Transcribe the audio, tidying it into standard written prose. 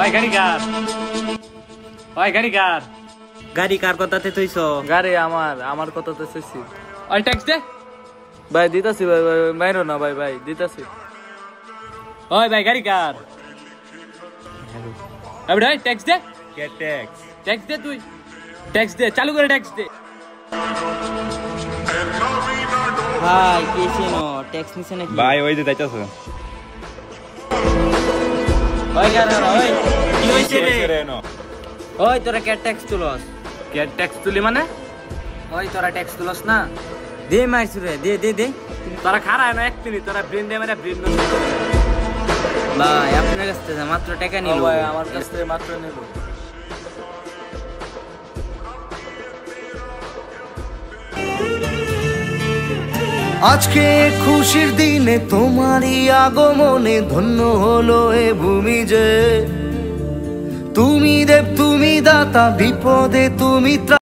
ওই গাড়ি কার? ওই গাড়ি কার? গাড়ি কার কথাতে তুইছো? গাড়ি আমার কথাতে চাইছি। ওই ট্যাক্স দে। ভাই দিতাছি ভাই, ভাই মাইরো না ভাই, ভাই দিতাছি। ওই ভাই গাড়ি কার? আবে ওই ট্যাক্স দে। কে ট্যাক্স? ট্যাক্স দে তুই। ট্যাক্স দে, চালু করে ট্যাক্স দে। ভাই কে চিনো? ট্যাক্স নিছে নাকি? ভাই ওই যে যাইতাছে। ওই গাড়ি ওই কি হইছে রে? রেনো ওই তোরা কে ট্যাক্স তুলস? কে ট্যাক্স তুলি মানে? ওই তোরা ট্যাক্স তুলস না? দে মাইরছু রে, দে দে দে। তোরা খারায় না এক মিনিট, তোরা ব্রেন দে মানে ব্রেন নষ্ট করে দে। ভাই আপনার কাছ থেকে মাত্র টাকা ও নিল। ভাই আমার কাছ থেকে মাত্র নিল। আজকে খুশির দিনে তোমারই আগমনে ধন্য হলো এ ভূমি যে, তুমি দেব তুমি দাতা, বিপদে তুমি